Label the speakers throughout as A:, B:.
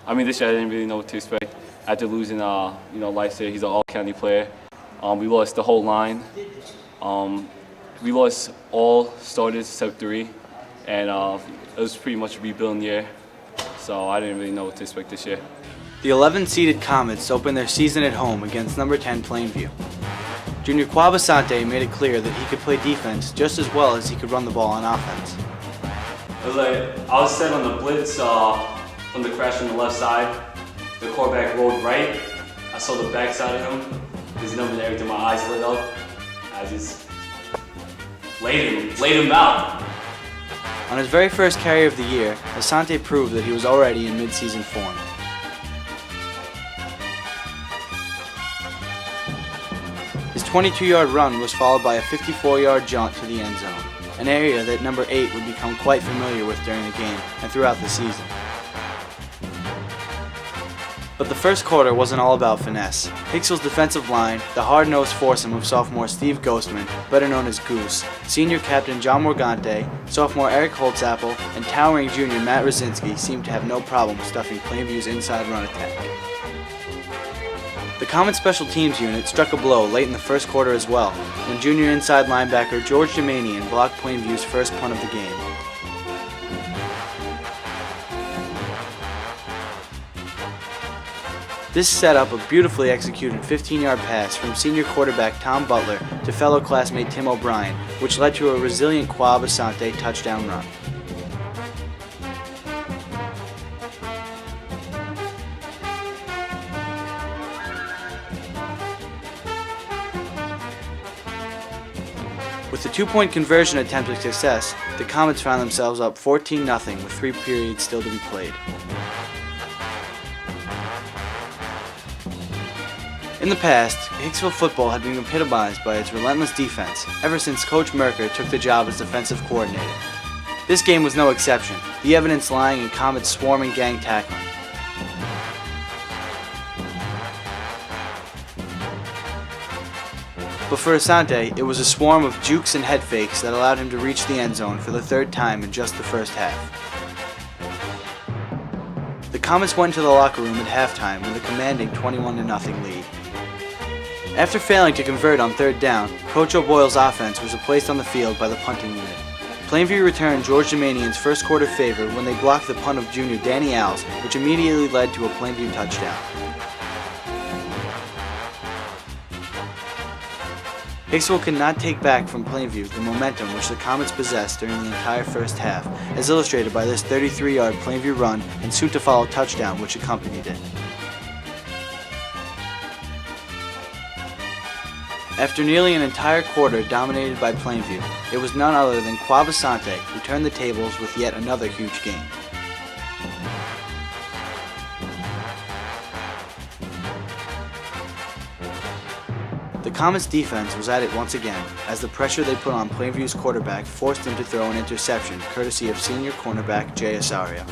A: I mean, this year I didn't really know what to expect. After losing, Lysa, he's an all-county player. We lost the whole line. We lost all starters except 3, and it was pretty much a rebuilding year. So I didn't really know what to expect this year.
B: The 11-seeded Comets opened their season at home against number 10 Plainview. Junior Kwab Asante made it clear that he could play defense just as well as he could run the ball on offense.
A: It was like I was set on the blitz from the crash on the left side. The quarterback rolled right. I saw the backside of him. His number and everything. My eyes lit up. I just laid him out.
B: On his very first carry of the year, Asante proved that he was already in mid-season form. His 22-yard run was followed by a 54-yard jaunt to the end zone, an area that number 8 would become quite familiar with during the game and throughout the season. But the first quarter wasn't all about finesse. Hicksville's defensive line, the hard-nosed foursome of sophomore Steve Ghostman, better known as Goose, senior captain John Morgante, sophomore Eric Holtzapfel, and towering junior Matt Rosinski seemed to have no problem stuffing Plainview's inside run attack. The Comets special teams unit struck a blow late in the first quarter as well, when junior inside linebacker George Demanian blocked Plainview's first punt of the game. This set up a beautifully executed 15-yard pass from senior quarterback Tom Butler to fellow classmate Tim O'Brien, which led to a resilient Kwab Asante touchdown run. With the 2-point conversion attempt a success, the Comets found themselves up 14-0 with 3 periods still to be played. In the past, Hicksville football had been epitomized by its relentless defense ever since Coach Merker took the job as defensive coordinator. This game was no exception, the evidence lying in Comets' swarming gang tackling. But for Asante, it was a swarm of jukes and head fakes that allowed him to reach the end zone for the 3rd time in just the first half. The Comets went to the locker room at halftime with a commanding 21-0 lead. After failing to convert on 3rd down, Coach O'Boyle's offense was replaced on the field by the punting unit. Plainview returned George Demanian's first quarter favor when they blocked the punt of junior Danny Alls, which immediately led to a Plainview touchdown. Hicksville could not take back from Plainview the momentum which the Comets possessed during the entire first half, as illustrated by this 33-yard Plainview run and soon-to-follow touchdown which accompanied it. After nearly an entire quarter dominated by Plainview, it was none other than Kwab Asante who turned the tables with yet another huge game. The Comets' defense was at it once again, as the pressure they put on Plainview's quarterback forced him to throw an interception courtesy of senior cornerback Jay Asario.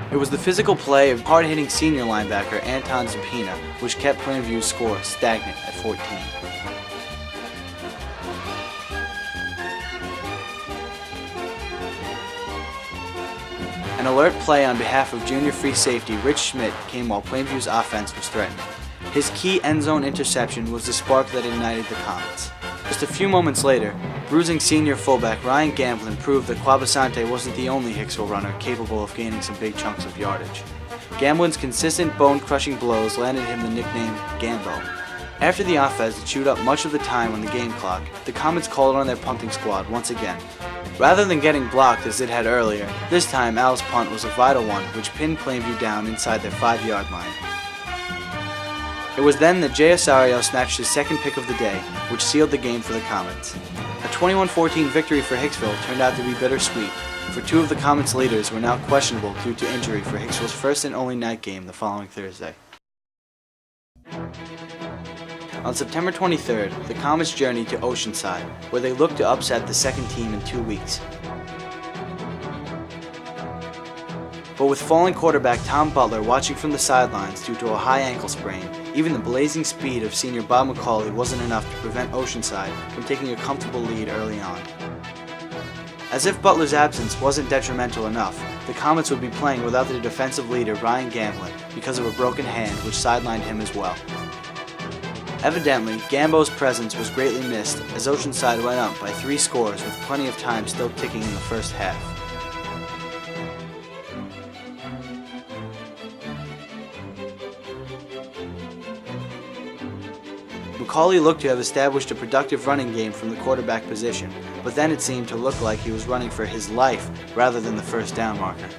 B: It was the physical play of hard-hitting senior linebacker Anton Zapina which kept Plainview's score stagnant at 14. An alert play on behalf of junior free safety Rich Schmidt came while Plainview's offense was threatening. His key end zone interception was the spark that ignited the Comets. Just a few moments later, bruising senior fullback Ryan Gamblin proved that Kwab Asante wasn't the only Hicksville runner capable of gaining some big chunks of yardage. Gamblin's consistent bone-crushing blows landed him the nickname Gambo. After the offense chewed up much of the time on the game clock, the Comets called on their punting squad once again. Rather than getting blocked as it had earlier, this time Al's punt was a vital one which pinned Plainview down inside their 5-yard line. It was then that Jay Asario snatched his second pick of the day, which sealed the game for the Comets. A 21-14 victory for Hicksville turned out to be bittersweet, for 2 of the Comets' leaders were now questionable due to injury for Hicksville's first and only night game the following Thursday. On September 23rd, the Comets journeyed to Oceanside, where they looked to upset the second team in 2 weeks. But with falling quarterback Tom Butler watching from the sidelines due to a high ankle sprain, even the blazing speed of senior Bob McCauley wasn't enough to prevent Oceanside from taking a comfortable lead early on. As if Butler's absence wasn't detrimental enough, the Comets would be playing without their defensive leader Ryan Gamblin because of a broken hand which sidelined him as well. Evidently, Gambo's presence was greatly missed as Oceanside went up by 3 scores with plenty of time still ticking in the first half. Macaulay looked to have established a productive running game from the quarterback position, but then it seemed to look like he was running for his life rather than the first down marker.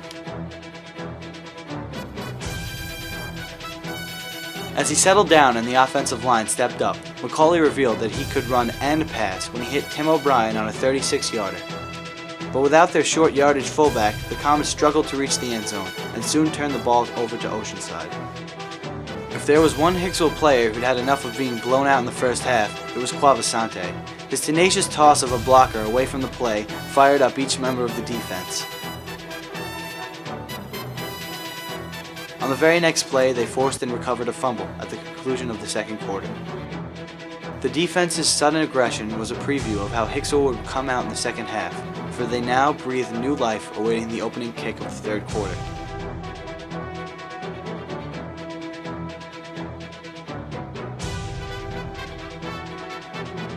B: As he settled down and the offensive line stepped up, Macaulay revealed that he could run and pass when he hit Tim O'Brien on a 36-yarder. But without their short yardage fullback, the Comets struggled to reach the end zone and soon turned the ball over to Oceanside. If there was one Hicksville player who'd had enough of being blown out in the first half, it was Kwab Asante. His tenacious toss of a blocker away from the play fired up each member of the defense. On the very next play, they forced and recovered a fumble at the conclusion of the second quarter. The defense's sudden aggression was a preview of how Hicksville would come out in the second half, for they now breathed new life awaiting the opening kick of the third quarter.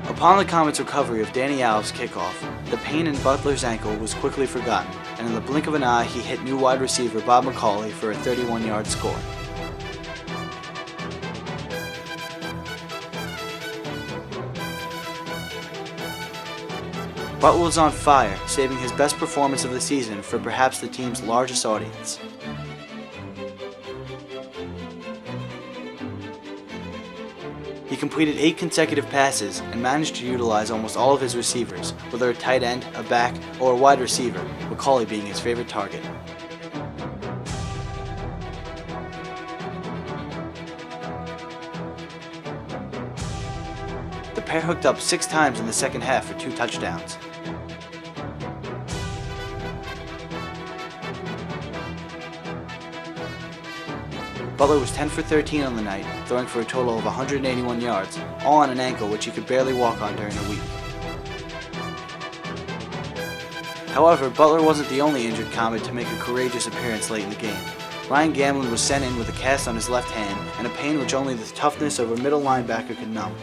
B: Upon the Comets' recovery of Danny Alves' kickoff, the pain in Butler's ankle was quickly forgotten, and in the blink of an eye he hit new wide receiver Bob Macaulay for a 31-yard score. Butler was on fire, saving his best performance of the season for perhaps the team's largest audience. He completed 8 consecutive passes and managed to utilize almost all of his receivers, whether a tight end, a back, or a wide receiver, Macaulay being his favorite target. The pair hooked up 6 times in the second half for 2 touchdowns. Butler was 10 for 13 on the night, throwing for a total of 181 yards, all on an ankle which he could barely walk on during the week. However, Butler wasn't the only injured Comet to make a courageous appearance late in the game. Ryan Gamblin was sent in with a cast on his left hand and a pain which only the toughness of a middle linebacker could numb.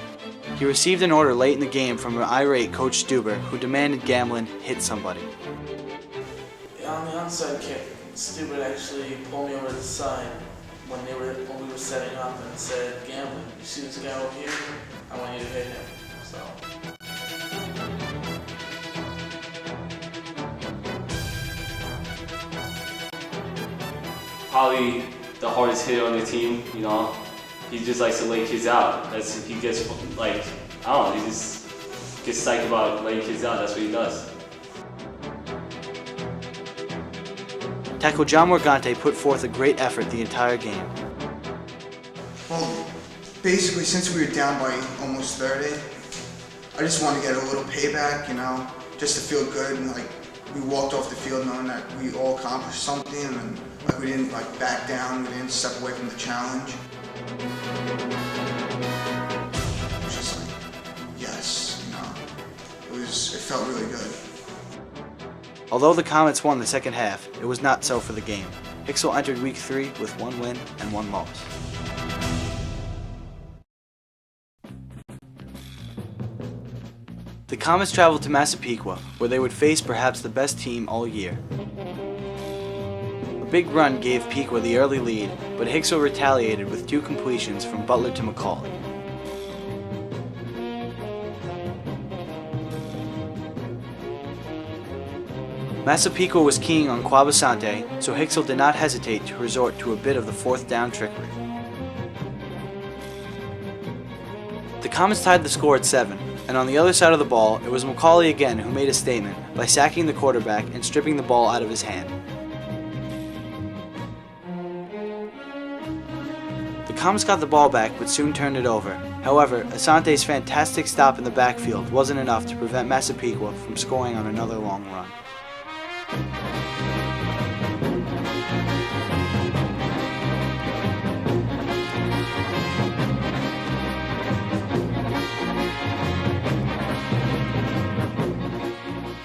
B: He received an order late in the game from an irate Coach Stuber, who demanded Gamblin hit somebody.
C: On the onside kick, Stuber actually pulled me over to the side when we were setting up and said, "Gamblin, you see this guy over here? I want you to hit him." So.
A: Probably the hardest hitter on the team, you know. He just likes to lay kids out. He gets like, I don't know, he just gets psyched about laying kids out. That's what he does.
B: Tackle John Morgante put forth a great effort the entire game.
D: Well, basically, since we were down by almost 30, I just wanted to get a little payback, you know, just to feel good. And, like, we walked off the field knowing that we all accomplished something, and like we didn't back down, we didn't step away from the challenge. It was just like, yes, you know, it felt really good.
B: Although the Comets won the second half, it was not so for the game. Hicksville entered Week 3 with 1 win and 1 loss. The Comets traveled to Massapequa, where they would face perhaps the best team all year. A big run gave Pequa the early lead, but Hicksville retaliated with 2 completions from Butler to Macaulay. Massapequa was keying on Kwab Asante, so Hicksville did not hesitate to resort to a bit of the 4th down trickery. The Comets tied the score at 7, and on the other side of the ball, it was Macaulay again who made a statement by sacking the quarterback and stripping the ball out of his hand. The Comets got the ball back but soon turned it over. However, Asante's fantastic stop in the backfield wasn't enough to prevent Massapequa from scoring on another long run.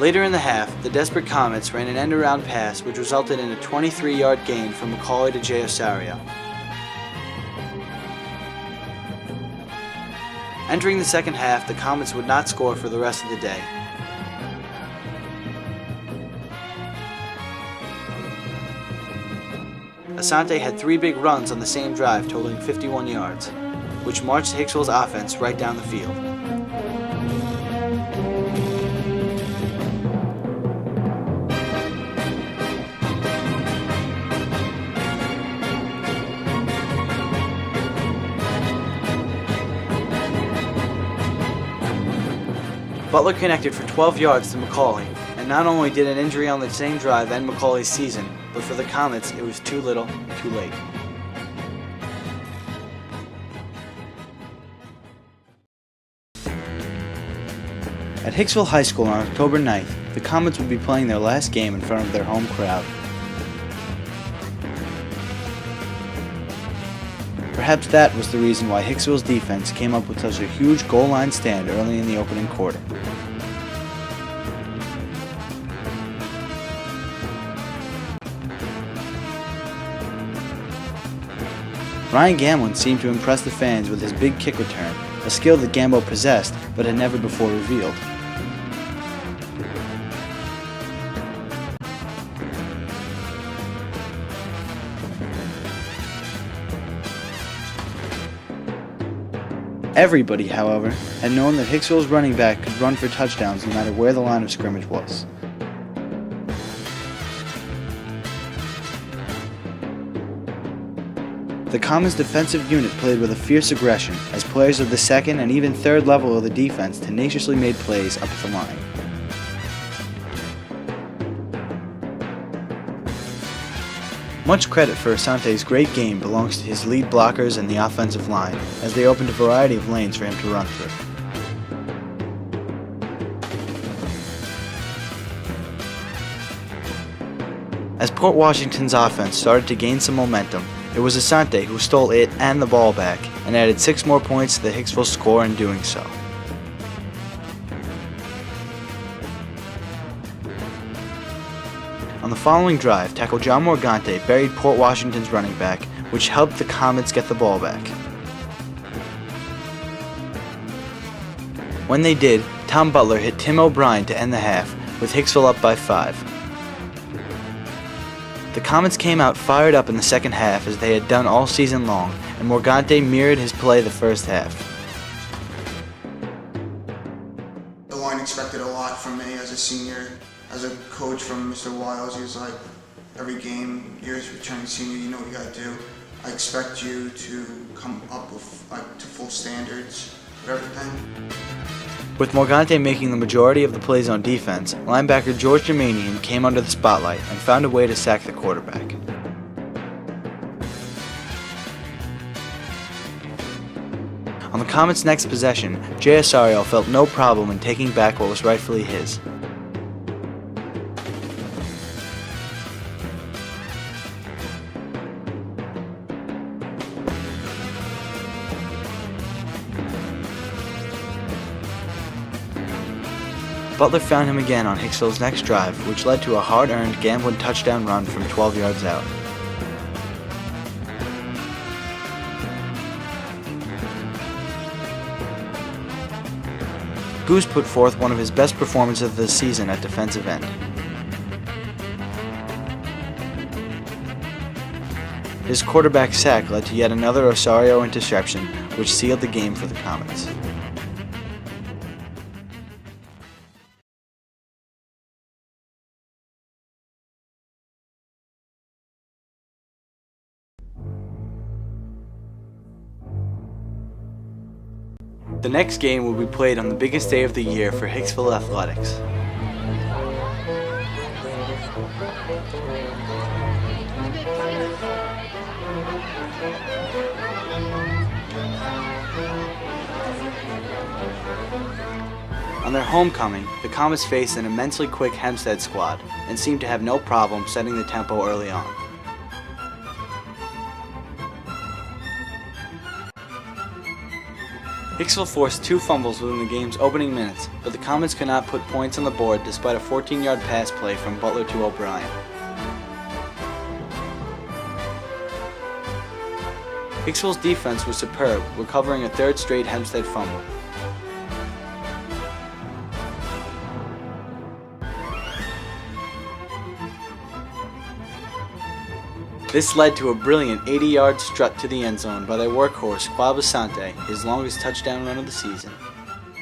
B: Later in the half, the desperate Comets ran an end-around pass which resulted in a 23-yard gain from Macaulay to Jay Osario. Entering the second half, the Comets would not score for the rest of the day. Asante had 3 big runs on the same drive totaling 51 yards, which marched Hicksville's offense right down the field. Butler connected for 12 yards to Macaulay, and not only did an injury on the same drive end Macaulay's season, but for the Comets, it was too little, too late. At Hicksville High School on October 9th, the Comets would be playing their last game in front of their home crowd. Perhaps that was the reason why Hicksville's defense came up with such a huge goal line stand early in the opening quarter. Ryan Gamlin seemed to impress the fans with his big kick return, a skill that Gambo possessed but had never before revealed. Everybody, however, had known that Hicksville's running back could run for touchdowns no matter where the line of scrimmage was. The Comets' defensive unit played with a fierce aggression as players of the second and even third level of the defense tenaciously made plays up the line. Much credit for Asante's great game belongs to his lead blockers and the offensive line, as they opened a variety of lanes for him to run through. As Port Washington's offense started to gain some momentum, it was Asante who stole it and the ball back, and added 6 more points to the Hicksville score in doing so. On the following drive, tackle John Morgante buried Port Washington's running back, which helped the Comets get the ball back. When they did, Tom Butler hit Tim O'Brien to end the half, with Hicksville up by 5. The Comets came out fired up in the second half as they had done all season long, and Morgante mirrored his play the first half.
D: The line expected a lot from me as a senior. As a coach from Mr. Wiles, he was like, every game, you're a returning senior, you know what you gotta do. I expect you to come up with to full standards of everything.
B: With Morgante making the majority of the plays on defense, linebacker George Germanian came under the spotlight and found a way to sack the quarterback. On the Comets' next possession, Jay Osario felt no problem in taking back what was rightfully his. Butler found him again on Hicksville's next drive, which led to a hard-earned Gamblin touchdown run from 12 yards out. Goose put forth one of his best performances of the season at defensive end. His quarterback sack led to yet another Osario interception, which sealed the game for the Comets. The next game will be played on the biggest day of the year for Hicksville athletics. On their homecoming, the Comets faced an immensely quick Hempstead squad and seemed to have no problem setting the tempo early on. Hicksville forced 2 fumbles within the game's opening minutes, but the Comets could not put points on the board despite a 14-yard pass play from Butler to O'Brien. Hicksville's defense was superb, recovering a 3rd straight Hempstead fumble. This led to a brilliant 80-yard strut to the end zone by their workhorse, Kwab Asante, his longest touchdown run of the season.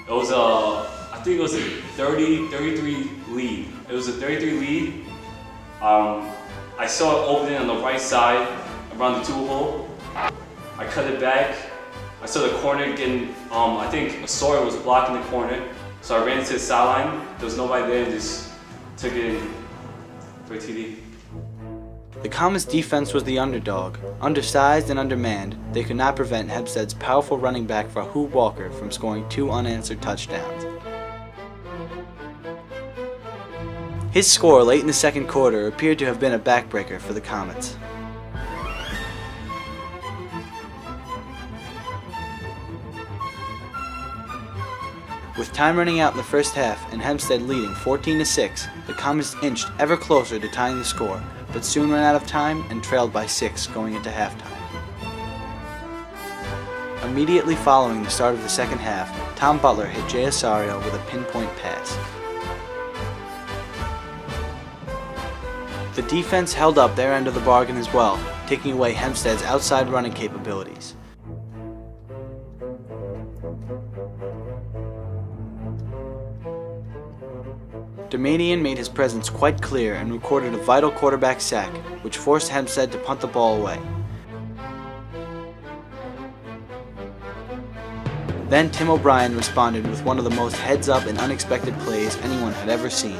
A: It was I think it was a 33 lead. It was a 33 lead. I saw it opening on the right side around the 2 hole. I cut it back. I saw the corner getting, I think Sawyer was blocking the corner. So I ran into the sideline. There was nobody there and just took it in for a TD.
B: The Comets' defense was the underdog. Undersized and undermanned, they could not prevent Hempstead's powerful running back Rahul Walker from scoring 2 unanswered touchdowns. His score late in the second quarter appeared to have been a backbreaker for the Comets. With time running out in the first half and Hempstead leading 14-6, the Comets inched ever closer to tying the score, but soon ran out of time and trailed by 6 going into halftime. Immediately following the start of the second half, Tom Butler hit Jay Asario with a pinpoint pass. The defense held up their end of the bargain as well, taking away Hempstead's outside running capabilities. Damanian made his presence quite clear and recorded a vital quarterback sack, which forced Hempstead to punt the ball away. Then Tim O'Brien responded with one of the most heads-up and unexpected plays anyone had ever seen.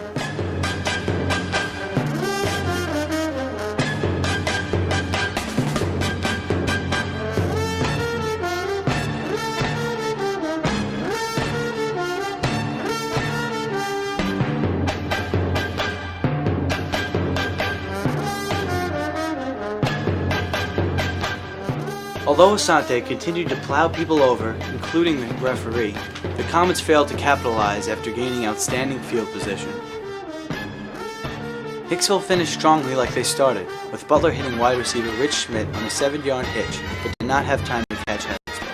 B: Although Asante continued to plow people over, including the referee, the Comets failed to capitalize after gaining outstanding field position. Hicksville finished strongly like they started, with Butler hitting wide receiver Rich Schmidt on a 7-yard hitch, but did not have time to catch Hempstead.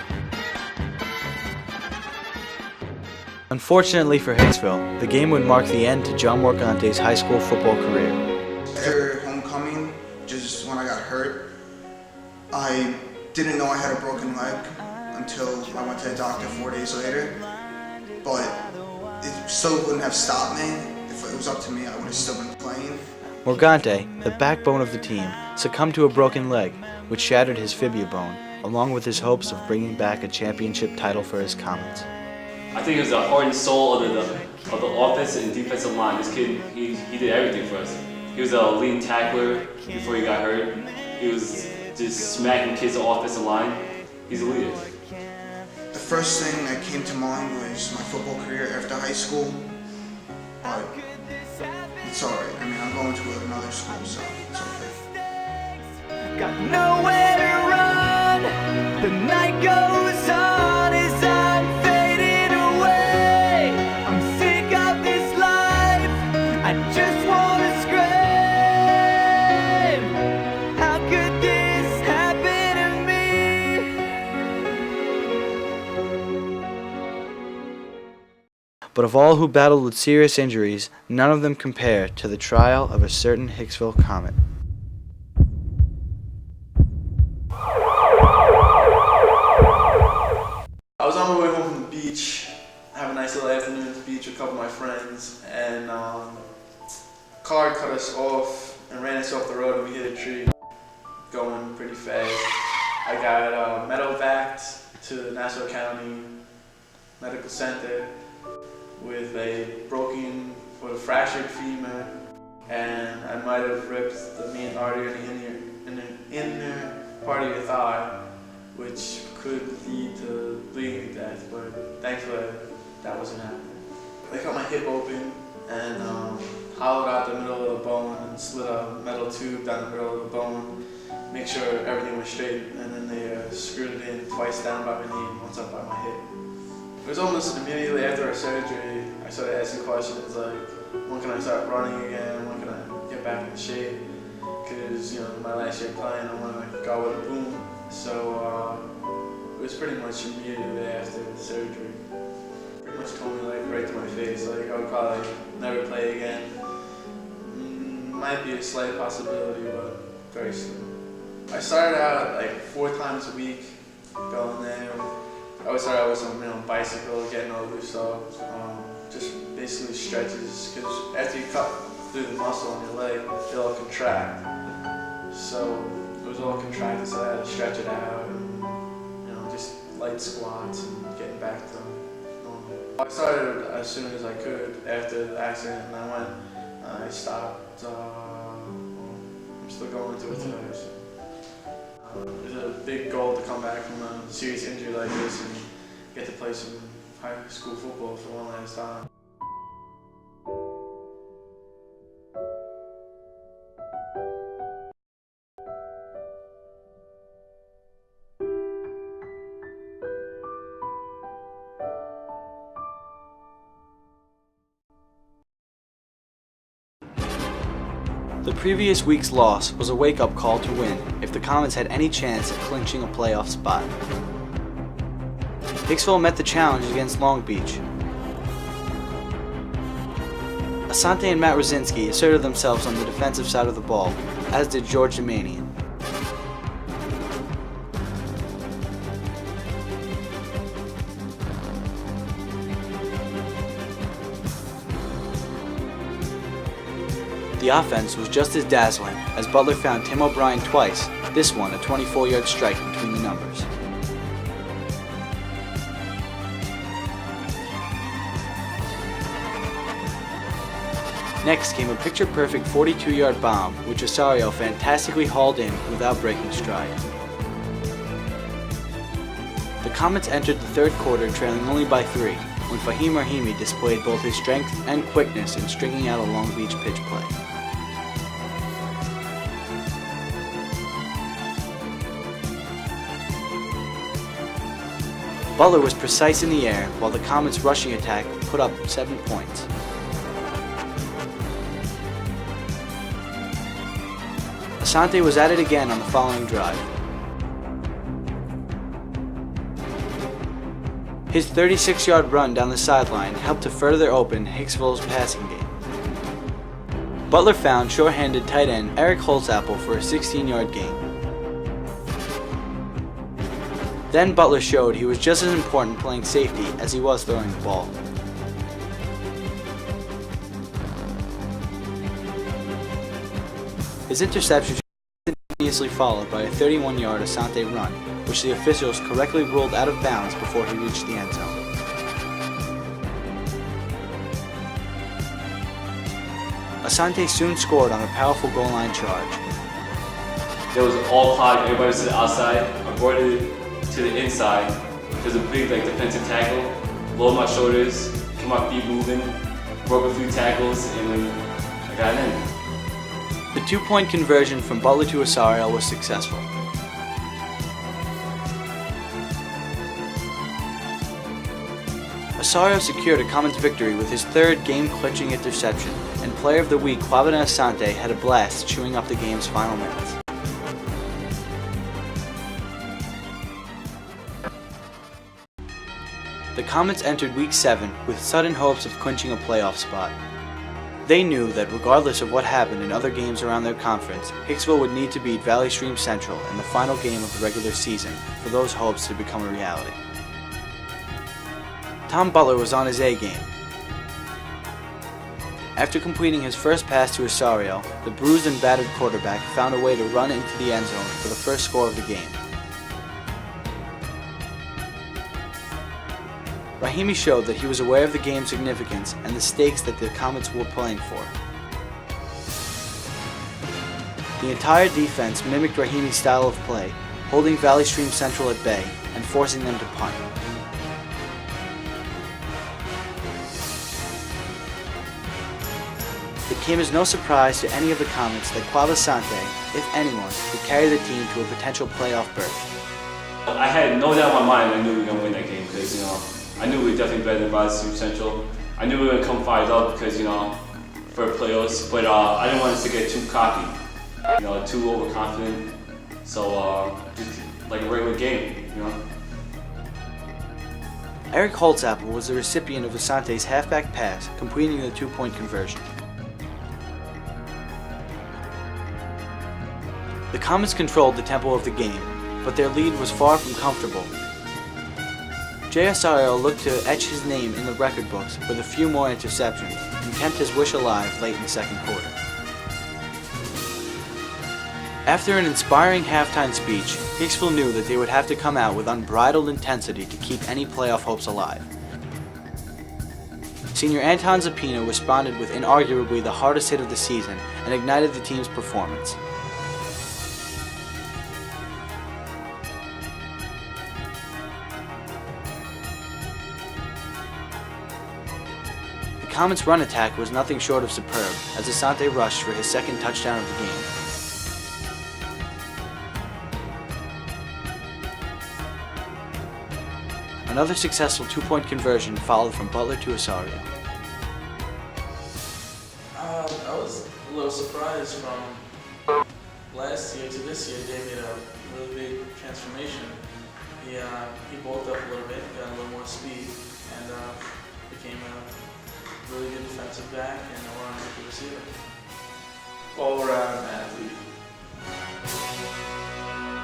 B: Unfortunately for Hicksville, the game would mark the end to John Morgante's high school football career.
D: After homecoming, just when I got hurt, I didn't know I had a broken leg until I went to the doctor 4 days later, but it still wouldn't have stopped me. If it was up to me, I would have still been playing.
B: Morgante, the backbone of the team, succumbed to a broken leg, which shattered his fibula bone, along with his hopes of bringing back a championship title for his Comets.
A: I think it was the heart and soul of the offensive and defensive line. This kid, he did everything for us. He was a leading tackler before he got hurt. He was just smacking kids on the offensive line. He's a leader.
D: The first thing that came to mind was my football career after high school, but it's alright. I mean, I'm going to another school, so it's okay.
E: Got nowhere to run. The night goes on as I'm fading away. I'm sick of this life. I just want to scream. How could this happen to me?
B: But of all who battled with serious injuries, none of them compare to the trial of a certain Hicksville Comet.
F: I was on my way home from the beach, have a nice little afternoon at the beach with a couple of my friends, and car cut us off and ran us off the road, and we hit a tree going pretty fast. I got medevaced to the Nassau County Medical Center with a fractured femur, and I might have ripped the main artery in the inner part of your thigh, which could lead to bleeding to death, but thankfully that wasn't happening. They cut my hip open and hollowed out the middle of the bone and slid a metal tube down the middle of the bone, make sure everything was straight, and then they screwed it in twice down by my knee and once up by my hip. It was almost immediately after our surgery, I started asking questions like, when can I start running again? When can I get back in shape? Because, you know, my last year playing, I want to go with a boom. So it was pretty much immediately after the surgery. Pretty much told me like right to my face, like I would probably never play again. Might be a slight possibility, but very slim. I started out like 4 times a week going there. I would start out with some, bicycle, getting all loose up, just basically stretches, because after you cut through the muscle on your leg, it'll contract. So it was all contracted, so I had to stretch it out, and just light squats and getting back to normal. I started as soon as I could after the accident, and I stopped. I'm still going to it today. So. It's a big goal to come back from a serious injury like this and get to play some high school football for one last time.
B: The previous week's loss was a wake-up call to win if the Comets had any chance at clinching a playoff spot. Hicksville met the challenge against Long Beach. Asante and Matt Rosinski asserted themselves on the defensive side of the ball, as did George Demanian. The offense was just as dazzling as Butler found Tim O'Brien twice, this one a 24-yard strike between the numbers. Next came a picture-perfect 42-yard bomb, which Osorio fantastically hauled in without breaking stride. The Comets entered the third quarter trailing only by 3, when Fahim Rahimi displayed both his strength and quickness in stringing out a Long Beach pitch play. Butler was precise in the air, while the Comets' rushing attack put up 7 points. Asante was at it again on the following drive. His 36-yard run down the sideline helped to further open Hicksville's passing game. Butler found short-handed tight end Eric Holzapfel for a 16-yard gain. Then Butler showed he was just as important playing safety as he was throwing the ball. His interception was continuously followed by a 31-yard Asante run, which the officials correctly ruled out of bounds before he reached the end zone. Asante soon scored on a powerful goal line charge.
A: There was all cloud, everybody was to the outside. I brought it to the inside. There's a big defensive tackle, lowered my shoulders, kept my feet moving, broke a few tackles, and then I got it in.
B: The 2-point conversion from Butler to Osorio was successful. Osorio secured a Comets victory with his third game-clinching interception, and Player of the Week Kwab Asante had a blast chewing up the game's final minutes. The Comets entered Week 7 with sudden hopes of clinching a playoff spot. They knew that regardless of what happened in other games around their conference, Hicksville would need to beat Valley Stream Central in the final game of the regular season for those hopes to become a reality. Tom Butler was on his A game. After completing his first pass to Osorio, the bruised and battered quarterback found a way to run into the end zone for the first score of the game. Rahimi showed that he was aware of the game's significance and the stakes that the Comets were playing for. The entire defense mimicked Rahimi's style of play, holding Valley Stream Central at bay and forcing them to punt. It came as no surprise to any of the Comets that Kwab Asante, if anyone, could carry the team to a potential playoff berth.
A: I had no doubt in my mind I knew we were going to win that game because, I knew we were definitely better than Varsity Central. I knew we were going to come fired up because, for playoffs, but I didn't want us to get too cocky, too overconfident. So just like a regular game,
B: Eric Holtzapfel was the recipient of Asante's halfback pass, completing the 2-point conversion. The Comets controlled the tempo of the game, but their lead was far from comfortable. Jay Osorio looked to etch his name in the record books with a few more interceptions and kept his wish alive late in the second quarter. After an inspiring halftime speech, Hicksville knew that they would have to come out with unbridled intensity to keep any playoff hopes alive. Senior Anton Zapina responded with inarguably the hardest hit of the season and ignited the team's performance. The Comets' run attack was nothing short of superb as Asante rushed for his second touchdown of the game. Another successful 2-point conversion followed from Butler to Osorio.
C: I was a little surprised from last year to this year. They made a really big transformation. He bulked up a little bit, got a little more speed, and became a really good defensive back and a well-rounded receiver.
F: All-around athlete.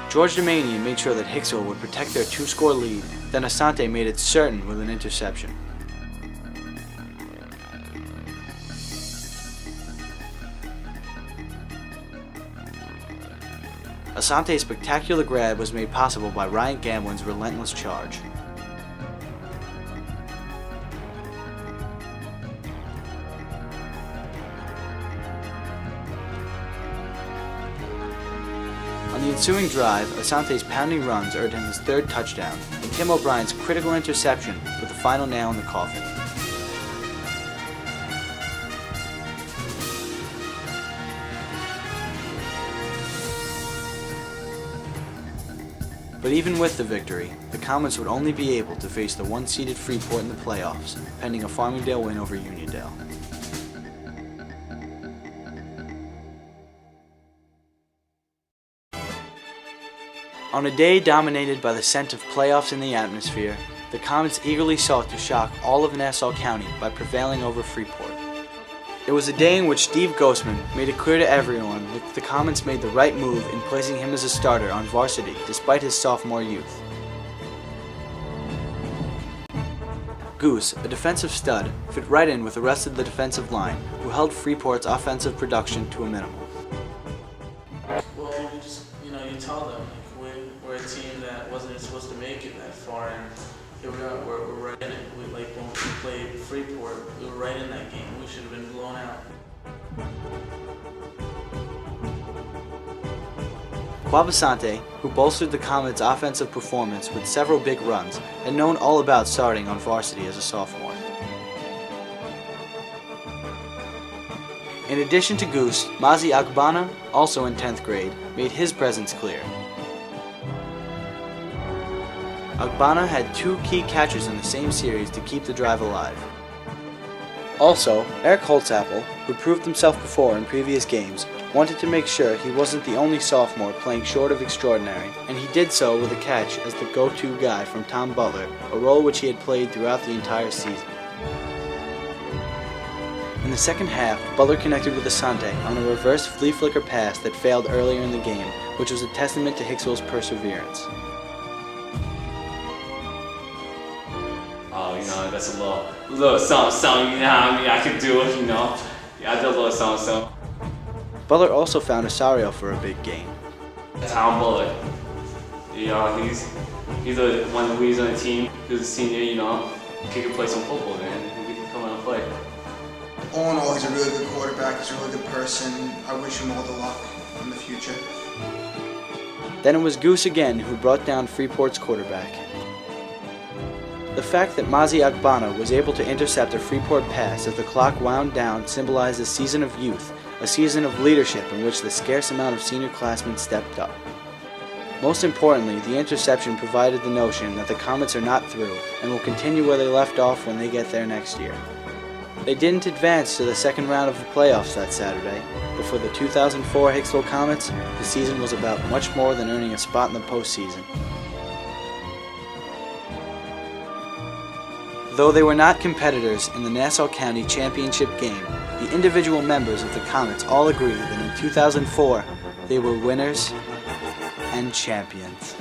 B: George Demanian made sure that Hicksville would protect their 2-score lead, then Asante made it certain with an interception. Asante's spectacular grab was made possible by Ryan Gamblin's relentless charge. On the ensuing drive, Asante's pounding runs earned him his 3rd touchdown, and Tim O'Brien's critical interception with the final nail in the coffin. But even with the victory, the Comets would only be able to face the 1-seeded Freeport in the playoffs, pending a Farmingdale win over Uniondale. On a day dominated by the scent of playoffs in the atmosphere, the Comets eagerly sought to shock all of Nassau County by prevailing over Freeport. It was a day in which Steve Ghostman made it clear to everyone that the Comets made the right move in placing him as a starter on varsity despite his sophomore youth. Goose, a defensive stud, fit right in with the rest of the defensive line, who held Freeport's offensive production to a minimum.
C: Well, you tell them we're a team that wasn't supposed to make it that far, and here we are. We're right in it. When we played Freeport, we were right in that game. We should have been blown out.
B: Kwab Asante, who bolstered the Comets' offensive performance with several big runs, had known all about starting on varsity as a sophomore. In addition to Goose, Mazi Agbana, also in 10th grade, made his presence clear. Agbana had 2 key catches in the same series to keep the drive alive. Also, Eric Holtzapfel, who proved himself before in previous games, wanted to make sure he wasn't the only sophomore playing short of extraordinary, and he did so with a catch as the go-to guy from Tom Butler, a role which he had played throughout the entire season. In the second half, Butler connected with Asante on a reverse flea flicker pass that failed earlier in the game, which was a testament to Hicksville's perseverance.
A: Oh, that's a little something, I could do it, Yeah, I did a little something.
B: Butler also found Osorio for a big game.
A: Tom Butler. He's the one of the leaders on the team. He's a senior, he can play some football, man. He can come out and play.
D: All in all, he's a really good quarterback. He's a really good person. I wish him all the luck in the future.
B: Then it was Goose again who brought down Freeport's quarterback. The fact that Mazi Agbana was able to intercept a Freeport pass as the clock wound down symbolized a season of youth, a season of leadership in which the scarce amount of senior classmen stepped up. Most importantly, the interception provided the notion that the Comets are not through and will continue where they left off when they get there next year. They didn't advance to the second round of the playoffs that Saturday, but for the 2004 Hicksville Comets, the season was about much more than earning a spot in the postseason. Though they were not competitors in the Nassau County Championship game, the individual members of the Comets all agree that in 2004, they were winners and champions.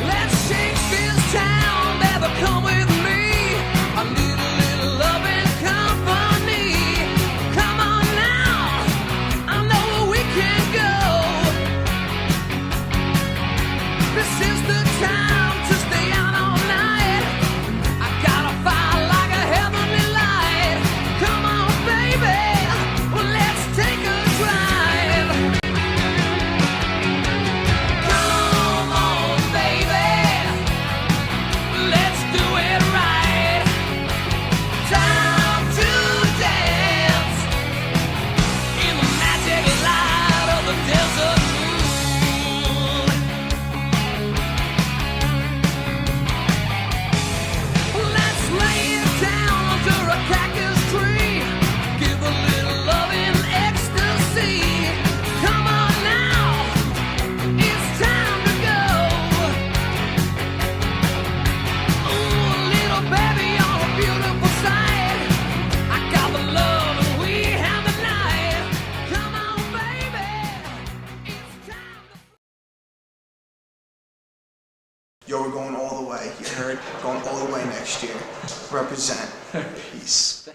E: Let's shake this town, baby, come with me. A little loving company. Come on now, I know where we can go. This is the time to stay out all night. I got a fire like a heavenly light. Come on, baby, well, let's take a drive. Come on, baby, let's do it right. Time to dance in the magic light of the desert moon. Let's lay it down under a cactus tree. Give a little loving ecstasy. Come on now, it's time to go. Ooh, little baby on a beautiful sight. I got the love and we have the night. Come on, baby, it's time to...
D: Yo, we're going all the way. You heard? Going all the way next year. Represent. Peace.